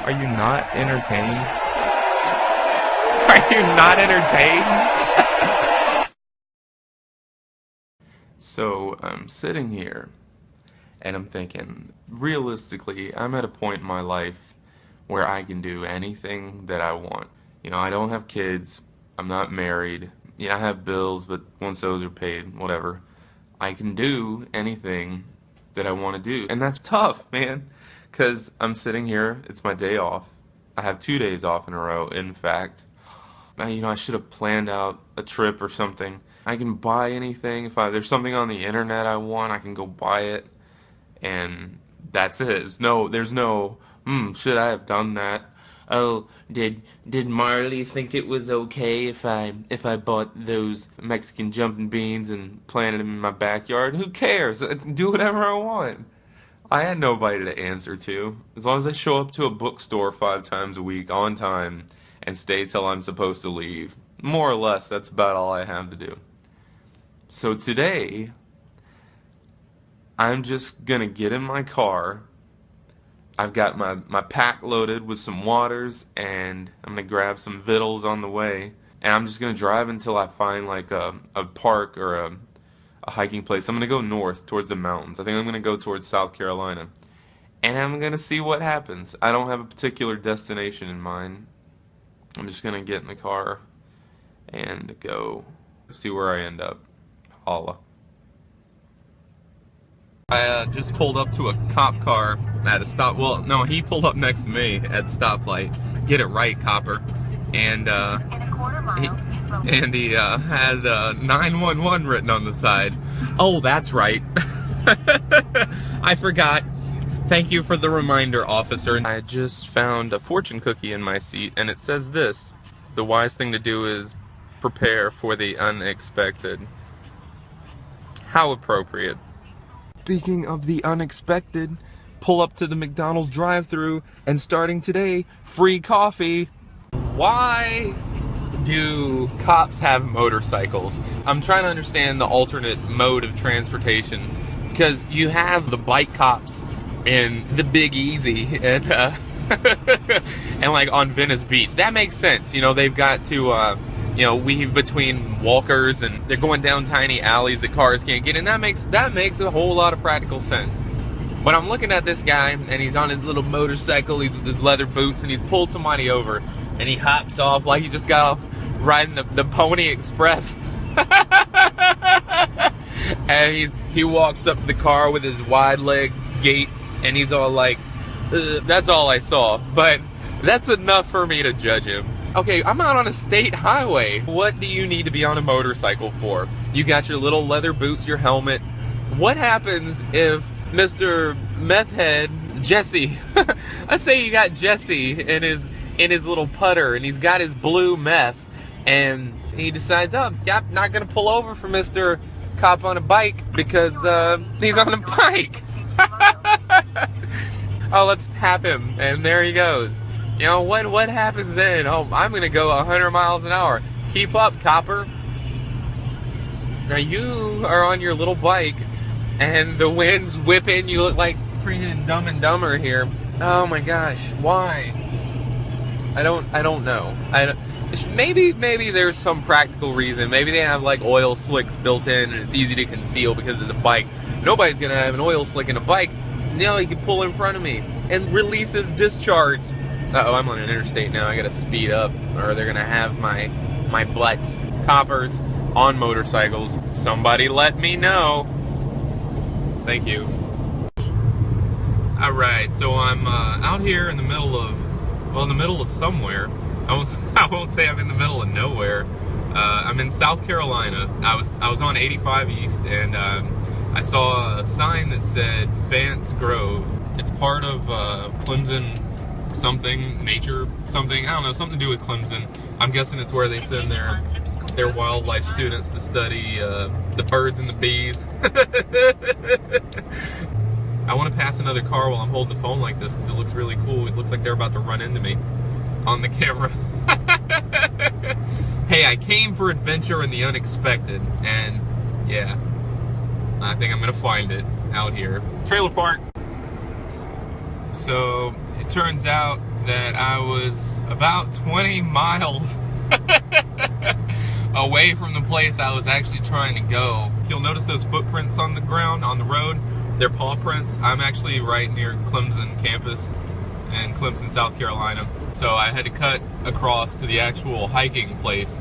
Are you not entertained? Are you not entertained? So I'm sitting here and I'm thinking, realistically, I'm at a point in my life where I can do anything that I want. You know, I don't have kids, I'm not married, yeah, I have bills, but once those are paid, whatever. I can do anything that I want to do. And that's tough, man, because I'm sitting here, it's my day off. I have 2 days off in a row, in fact. I should have planned out a trip or something. I can buy anything. If there's something on the internet I want, I can go buy it. And that's it. There's no, should I have done that? Oh, did Marley think it was okay if I bought those Mexican jumping beans and planted them in my backyard? Who cares? I can do whatever I want. I had nobody to answer to. As long as I show up to a bookstore 5 times a week on time and stay till I'm supposed to leave. More or less, that's about all I have to do. So today, I'm just gonna get in my car. I've got my pack loaded with some waters, and I'm gonna grab some vittles on the way, and I'm just gonna drive until I find like a park or a hiking place. I'm gonna go north towards the mountains. I think I'm gonna go towards South Carolina, and I'm gonna see what happens. I don't have a particular destination in mind. I'm just gonna get in the car and go see where I end up. Holla. I just pulled up to a cop car at a stop. Well, no, he pulled up next to me at stoplight. Get it right, copper. And he had 911 written on the side. Oh, that's right. I forgot. Thank you for the reminder, officer. I just found a fortune cookie in my seat, and it says this: the wise thing to do is prepare for the unexpected. How appropriate. Speaking of the unexpected, pull up to the McDonald's drive-thru, and starting today, free coffee. Why do cops have motorcycles? I'm trying to understand the alternate mode of transportation, because you have the bike cops in the Big Easy and and like on Venice Beach. That makes sense. You know, they've got to weave between walkers, and they're going down tiny alleys that cars can't get in. That makes a whole lot of practical sense. But I'm looking at this guy, and he's on his little motorcycle, he's with his leather boots, and he's pulled somebody over, and he hops off like he just got off riding the Pony Express. And he walks up to the car with his wide leg gait, and he's all like, that's all I saw, but that's enough for me to judge him. Okay, I'm out on a state highway. What do you need to be on a motorcycle for? You got your little leather boots, your helmet. What happens if Mr. Meth Head Jesse, let's say you got Jesse in his little putter, and he's got his blue meth, and he decides, oh, yep, not gonna pull over for Mr. Cop on a bike because he's on a bike. Oh, let's tap him, and there he goes. You know, what happens then? Oh, I'm gonna go 100 miles an hour. Keep up, copper. Now you are on your little bike, and the wind's whipping. You look like freaking Dumb and Dumber here. Oh my gosh, why? I don't know. Maybe there's some practical reason. Maybe they have like oil slicks built in, and it's easy to conceal because it's a bike. Nobody's gonna have an oil slick in a bike. Now he can pull in front of me and release his discharge. Uh-oh, I'm on an interstate now. I gotta speed up, or they're gonna have my butt. Coppers on motorcycles. Somebody let me know. Thank you. Alright, so I'm out here in the middle of somewhere. I won't say I'm in the middle of nowhere. I'm in South Carolina. I was on 85 East, and I saw a sign that said Fance Grove. It's part of Clemson something, nature something, I don't know, something to do with Clemson. I'm guessing it's where they send their wildlife students to study the birds and the bees. I want to pass another car while I'm holding the phone like this because it looks really cool. It looks like they're about to run into me on the camera. Hey, I came for adventure and the unexpected, and yeah, I think I'm gonna find it out here. Trailer park. So it turns out that I was about 20 miles away from the place I was actually trying to go. You'll notice those footprints on the ground, on the road. They're paw prints. I'm actually right near Clemson campus in Clemson, South Carolina. So I had to cut across to the actual hiking place,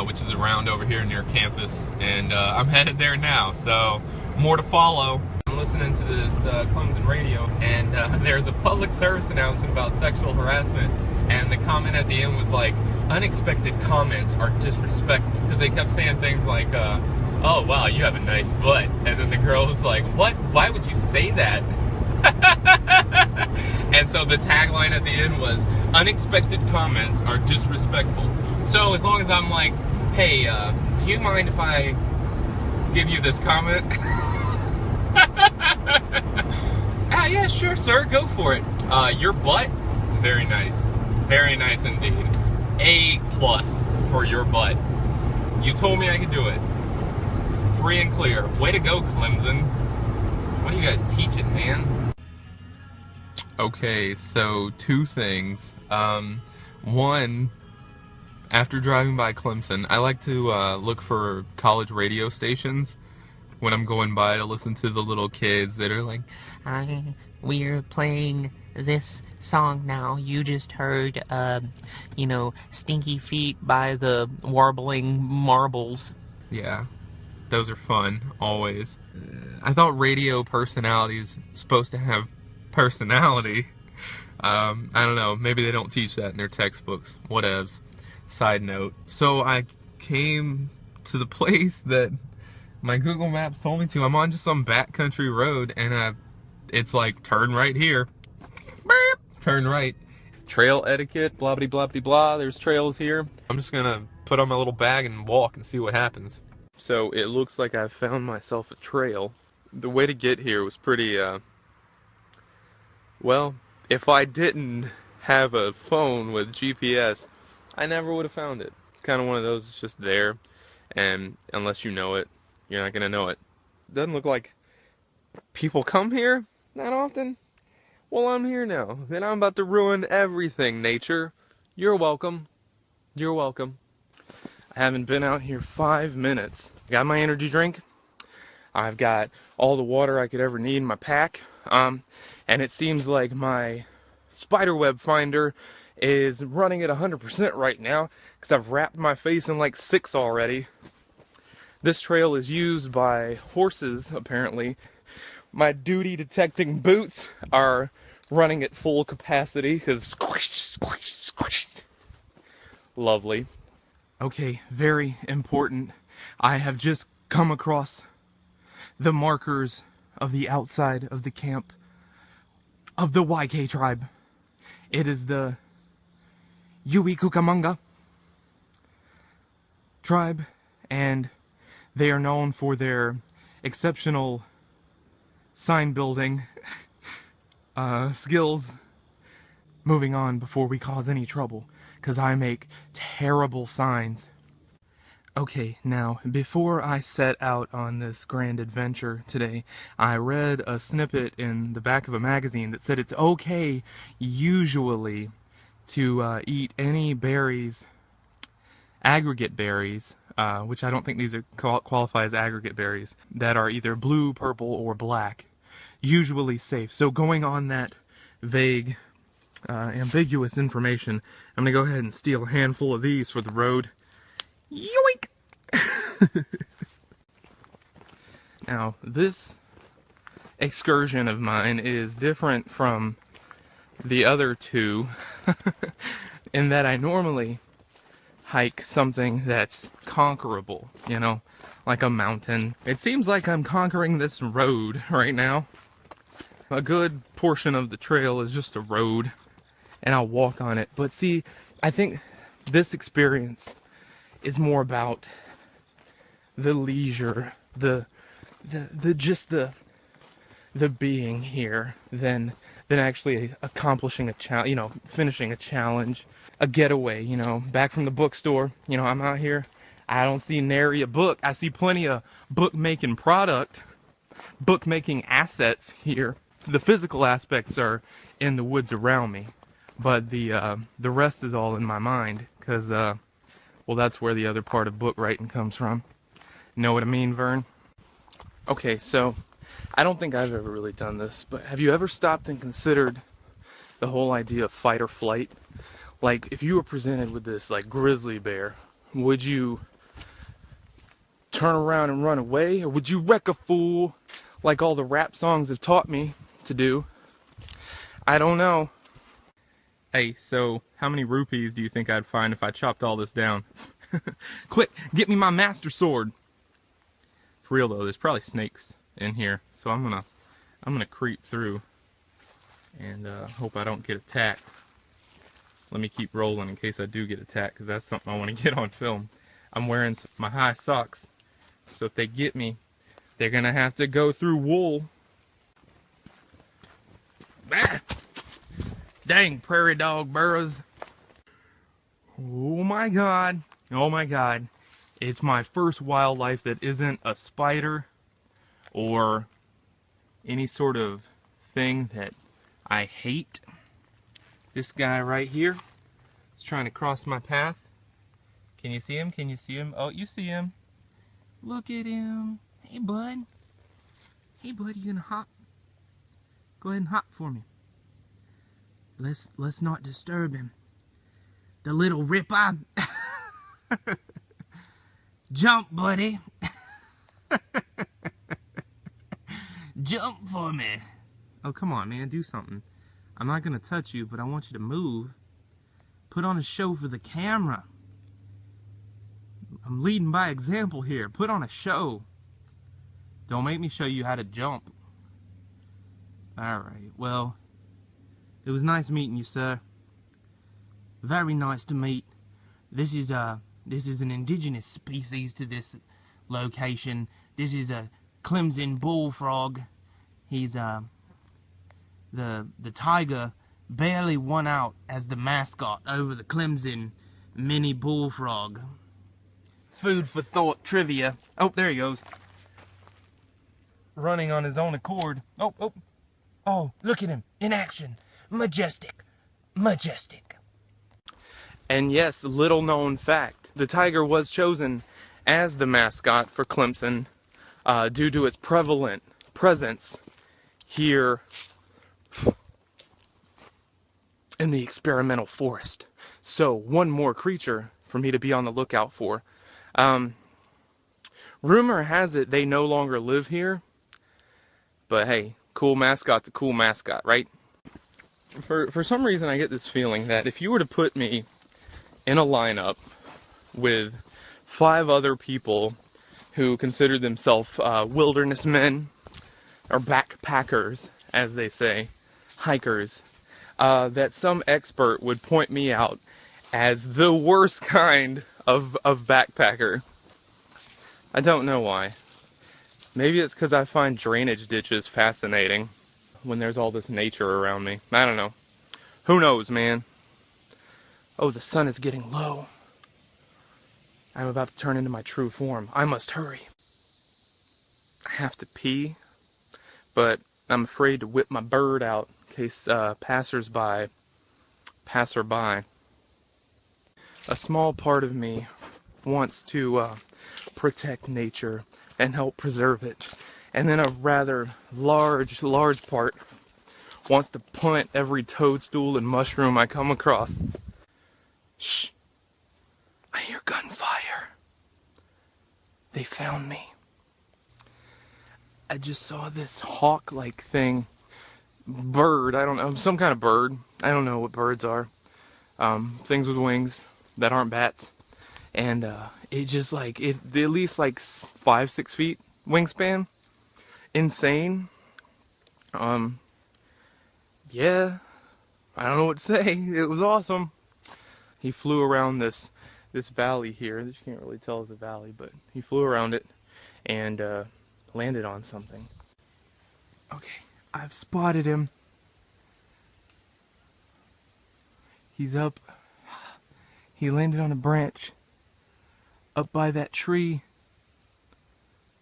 which is around over here near campus. And I'm headed there now, so more to follow. I'm listening to this Clemson radio, and there's a public service announcement about sexual harassment, and the comment at the end was like, unexpected comments are disrespectful, because they kept saying things like, oh wow, you have a nice butt, and then the girl was like, what? Why would you say that? And so the tagline at the end was, unexpected comments are disrespectful. So as long as I'm like, hey, do you mind if I give you this comment? Yeah, sure, sir, go for it. Your butt, very nice. Very nice indeed. A+ for your butt. You told me I could do it. Free and clear. Way to go, Clemson. What are you guys teaching, man? Okay, so two things. One, after driving by Clemson, I like to look for college radio stations when I'm going by to listen to the little kids that are like, we're playing this song now. You just heard, Stinky Feet by the Warbling Marbles. Yeah, those are fun, always. I thought radio personalities supposed to have personality. I don't know, maybe they don't teach that in their textbooks. Whatevs. Side note. So I came to the place that my Google Maps told me to. I'm on just some backcountry road, and it's like, turn right here. Beep, turn right. Trail etiquette, blah blah blah blah blah. There's trails here. I'm just gonna put on my little bag and walk and see what happens. So it looks like I've found myself a trail. The way to get here was pretty, well, if I didn't have a phone with GPS, I never would have found it. It's kind of one of those, it's just there, and unless you know it, you're not gonna know it. Doesn't look like people come here that often. Well, I'm here now, and I'm about to ruin everything, nature. You're welcome. You're welcome. I haven't been out here 5 minutes. Got my energy drink. I've got all the water I could ever need in my pack. And it seems like my spiderweb finder is running at 100% right now, because I've wrapped my face in like 6 already. This trail is used by horses, apparently. My duty detecting boots are running at full capacity, because squish, squish, squish. Lovely. Okay, very important. I have just come across the markers of the outside of the camp of the YK tribe. It is the Yui Cucamonga tribe, and they are known for their exceptional sign building skills. Moving on before we cause any trouble, because I make terrible signs. Okay, now, before I set out on this grand adventure today, I read a snippet in the back of a magazine that said it's okay, usually, to eat any berries, aggregate berries, which I don't think these are qualify as aggregate berries, that are either blue, purple, or black. Usually safe. So going on that vague, ambiguous information, I'm going to go ahead and steal a handful of these for the road. Yoink! Now, this excursion of mine is different from the other two in that I normally hike something that's conquerable, you know, like a mountain. It seems like I'm conquering this road right now. A good portion of the trail is just a road, and I'll walk on it. But see, I think this experience is more about the leisure, the being here than actually accomplishing a challenge, you know, finishing a challenge, a getaway, you know, back from the bookstore. You know, I'm out here, I don't see nary a book. I see plenty of bookmaking product, bookmaking assets here. The physical aspects are in the woods around me. but the rest is all in my mind, because well, that's where the other part of book writing comes from. Know what I mean, Vern? Okay, so I don't think I've ever really done this, but have you ever stopped and considered the whole idea of fight or flight? Like, if you were presented with this, like, grizzly bear, would you turn around and run away, or would you wreck a fool like all the rap songs have taught me to do? I don't know. Hey, so how many rupees do you think I'd find if I chopped all this down? Quick, get me my master sword. For real though, there's probably snakes in here, so I'm gonna creep through and hope I don't get attacked. Let me keep rolling in case I do get attacked, because that's something I want to get on film. I'm wearing my high socks, so if they get me, they're gonna have to go through wool. Ah! Dang prairie dog burrows. Oh my god. Oh my god. It's my first wildlife that isn't a spider or any sort of thing that I hate. This guy right here is trying to cross my path. Can you see him? Can you see him? Oh, you see him. Look at him. Hey, bud. Hey, bud, you gonna hop? Go ahead and hop for me. Let's not disturb him. The little rip-eye. Jump, buddy. Jump for me. Oh, come on, man. Do something. I'm not going to touch you, but I want you to move. Put on a show for the camera. I'm leading by example here. Put on a show. Don't make me show you how to jump. Alright, well, it was nice meeting you, sir. Very nice to meet. This is an indigenous species to this location. This is a Clemson bullfrog. He's the tiger barely won out as the mascot over the Clemson mini bullfrog. Food for thought trivia. Oh, there he goes. Running on his own accord. Oh, look at him in action. Majestic. Majestic. And yes, little known fact, the tiger was chosen as the mascot for Clemson due to its prevalent presence here in the Experimental Forest. So, one more creature for me to be on the lookout for. Rumor has it they no longer live here, but hey, cool mascot's a cool mascot, right? For some reason I get this feeling that if you were to put me in a lineup with 5 other people who consider themselves wilderness men, or backpackers, as they say, hikers, that some expert would point me out as the worst kind of backpacker. I don't know why. Maybe it's because I find drainage ditches fascinating when there's all this nature around me. I don't know. Who knows, man? Oh, the sun is getting low. I'm about to turn into my true form. I must hurry. I have to pee, but I'm afraid to whip my bird out in case passerby. A small part of me wants to protect nature and help preserve it, and then a rather large part wants to plant every toadstool and mushroom I come across. Shh! I hear gunfire. They found me. I just saw this hawk-like thing. Bird, I don't know, some kind of bird. I don't know what birds are. Things with wings that aren't bats. And it just like, at least like 5-6 feet wingspan. Insane. Yeah, I don't know what to say. It was awesome. He flew around this valley here. You can't really tell it's a valley, but he flew around it and landed on something. Okay, I've spotted him. He's up. He landed on a branch up by that tree.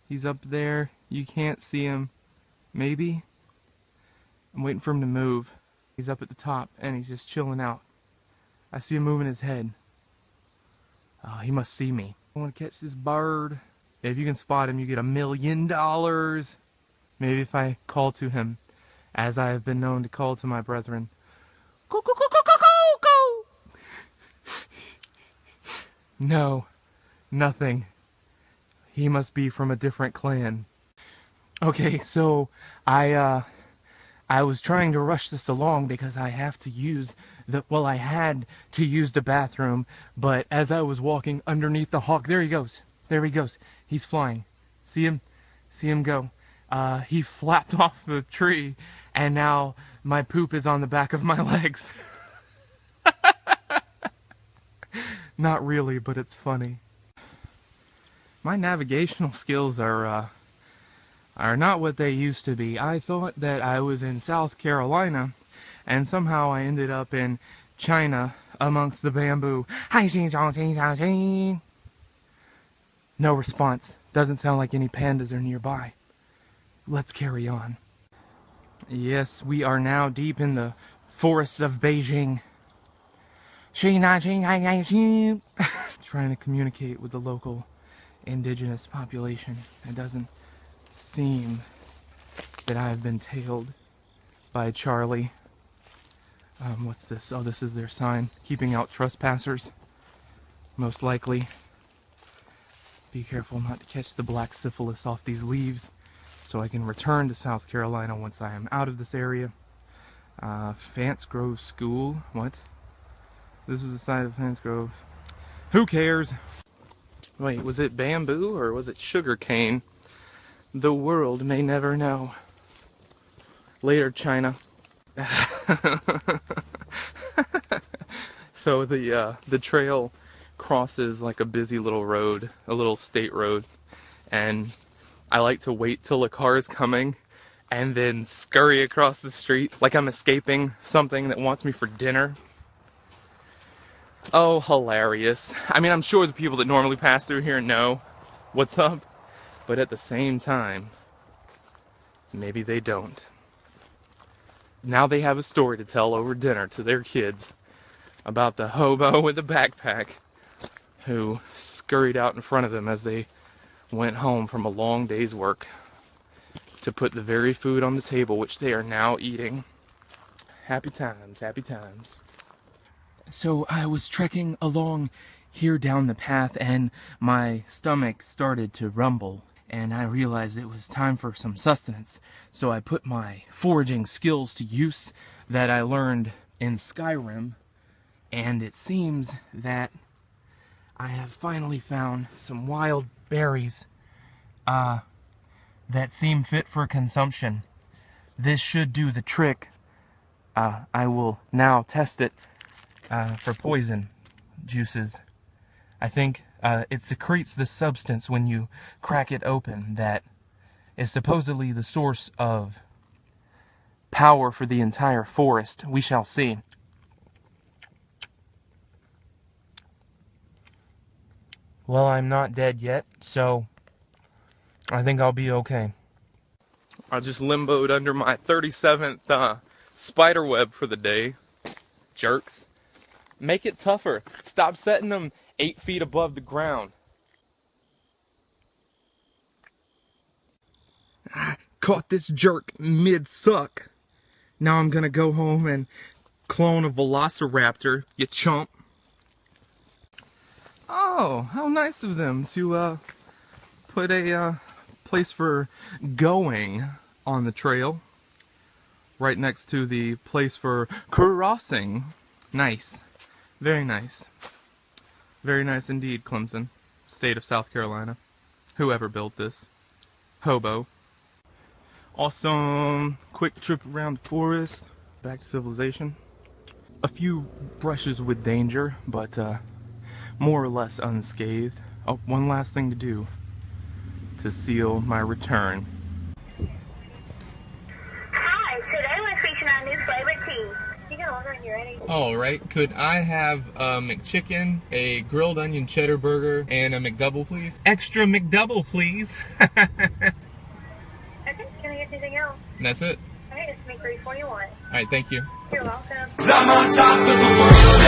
He's up there. You can't see him. Maybe. I'm waiting for him to move. He's up at the top and he's just chilling out. I see him moving his head. Oh, he must see me. I want to catch this bird. If you can spot him, you get $1 million. Maybe if I call to him, as I have been known to call to my brethren. Go, go, go, go, go, go, go! No, nothing. He must be from a different clan. Okay, so I was trying to rush this along because I have to use I had to use the bathroom, but as I was walking underneath the hawk, there he goes. There he goes. He's flying. See him? See him go. He flapped off the tree, and now my poop is on the back of my legs. Not really, but it's funny. My navigational skills are not what they used to be. I thought that I was in South Carolina, and somehow I ended up in China amongst the bamboo. No response. Doesn't sound like any pandas are nearby. Let's carry on. Yes, we are now deep in the forests of Beijing. Trying to communicate with the local indigenous population. It doesn't seem that I have been tailed by Charlie. What's this? Oh, this is their sign. Keeping out trespassers. Most likely. Be careful not to catch the black syphilis off these leaves, so I can return to South Carolina once I am out of this area. Fance Grove School. What? This was the site of Fance Grove. Who cares? Wait, was it bamboo or was it sugar cane? The world may never know. Later, China. So the trail crosses like a busy little road, a little state road, and I like to wait till a car is coming and then scurry across the street like I'm escaping something that wants me for dinner. Oh, hilarious. I mean, I'm sure the people that normally pass through here know what's up, but at the same time, maybe they don't. Now they have a story to tell over dinner to their kids about the hobo with the backpack who scurried out in front of them as they went home from a long day's work to put the very food on the table which they are now eating. Happy times, happy times. So I was trekking along here down the path and my stomach started to rumble, and I realized it was time for some sustenance. So I put my foraging skills to use that I learned in Skyrim, and it seems that I have finally found some wild berries that seem fit for consumption. This should do the trick. I will now test it for poison juices. I think it secretes this substance when you crack it open that is supposedly the source of power for the entire forest. We shall see. Well, I'm not dead yet, so I think I'll be okay. I just limboed under my 37th spider web for the day. Jerks. Make it tougher. Stop setting them 8 feet above the ground. I caught this jerk mid-suck. Now I'm gonna go home and clone a velociraptor, you chump. Oh, how nice of them to put a place for going on the trail right next to the place for crossing. Nice. Very nice. Very nice indeed, Clemson. State of South Carolina. Whoever built this. Hobo. Awesome. Quick trip around the forest. Back to civilization. A few brushes with danger, but more or less unscathed. Oh, one last thing to do to seal my return. Hi, today we're featuring our new favorite tea. You can order when you're ready. Alright, could I have a McChicken, a grilled onion cheddar burger, and a McDouble, please? Extra McDouble, please! Okay, can I get anything else? That's it? Alright, it's me 341. Alright, thank you. You're welcome. 'Cause I'm on top of the world.